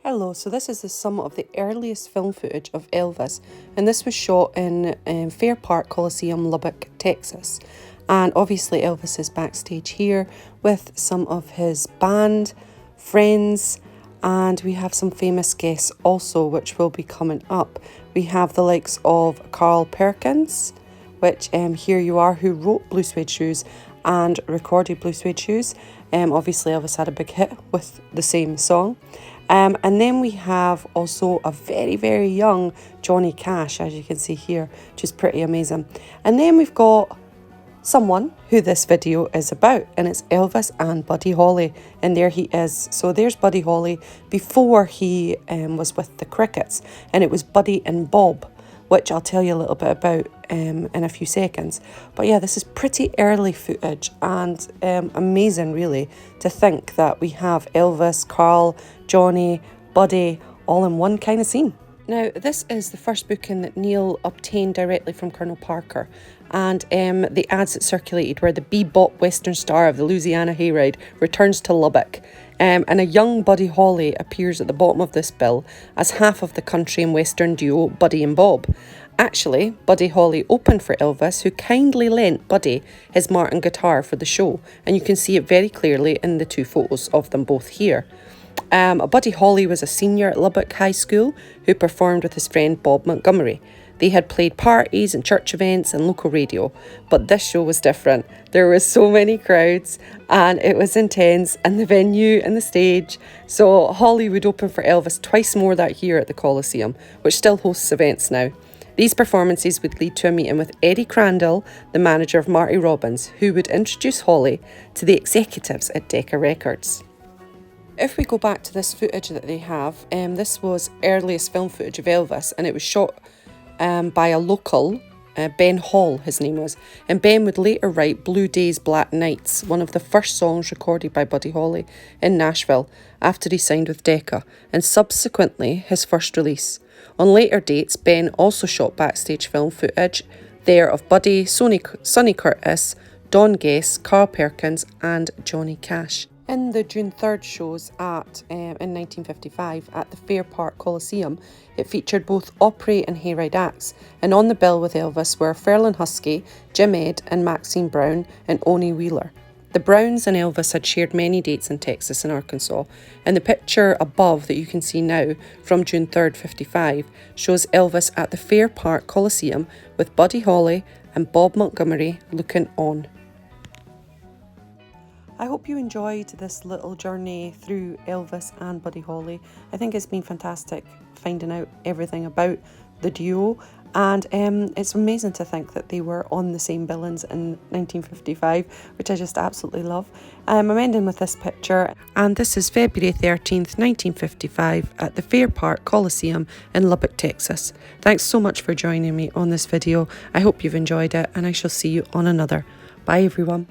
Hello, so this is some of the earliest film footage of Elvis, and this was shot in Fair Park Coliseum, Lubbock, Texas. And obviously Elvis is backstage here with some of his band, friends, and we have some famous guests also, which will be coming up. We have the likes of Carl Perkins, which here you are, who wrote Blue Suede Shoes and recorded Blue Suede Shoes. Obviously Elvis had a big hit with the same song. And then we have also a very, very young Johnny Cash, as you can see here, which is pretty amazing. And then we've got someone who this video is about, and it's Elvis and Buddy Holly, and there he is. So there's Buddy Holly before he was with the Crickets, and it was Buddy and Bob, which I'll tell you a little bit about in a few seconds. But yeah, this is pretty early footage, and amazing really to think that we have Elvis, Carl, Johnny, Buddy all in one kind of scene. Now, this is the first booking that Neil obtained directly from Colonel Parker, and the ads that circulated were the bebop western star of the Louisiana Hayride returns to Lubbock, and a young Buddy Holly appears at the bottom of this bill as half of the country and western duo Buddy and Bob. Actually, Buddy Holly opened for Elvis, who kindly lent Buddy his Martin guitar for the show, and you can see it very clearly in the two photos of them both here. Buddy Holly was a senior at Lubbock High School who performed with his friend Bob Montgomery. They had played parties and church events and local radio, but this show was different. There were so many crowds and it was intense, and the venue and the stage. So Holly would open for Elvis twice more that year at the Coliseum, which still hosts events now. These performances would lead to a meeting with Eddie Crandall, the manager of Marty Robbins, who would introduce Holly to the executives at Decca Records. If we go back to this footage that they have, this was earliest film footage of Elvis, and it was shot by a local, Ben Hall, his name was, and Ben would later write Blue Days, Black Nights, one of the first songs recorded by Buddy Holly in Nashville after he signed with Decca, and subsequently his first release. On later dates, Ben also shot backstage film footage there of Buddy, Sonny Curtis, Don Guess, Carl Perkins and Johnny Cash. In the June 3rd shows in 1955 at the Fair Park Coliseum, it featured both Opry and Hayride acts, and on the bill with Elvis were Ferlin Husky, Jim Ed and Maxine Brown and Oni Wheeler. The Browns and Elvis had shared many dates in Texas and Arkansas, and the picture above that you can see now from June 3rd, 55 shows Elvis at the Fair Park Coliseum with Buddy Holly and Bob Montgomery looking on. I hope you enjoyed this little journey through Elvis and Buddy Holly. I think it's been fantastic finding out everything about the duo, and it's amazing to think that they were on the same billings in 1955, which I just absolutely love. I'm ending with this picture, and this is February 13th, 1955 at the Fair Park Coliseum in Lubbock, Texas. Thanks so much for joining me on this video. I hope you've enjoyed it, and I shall see you on another. Bye everyone.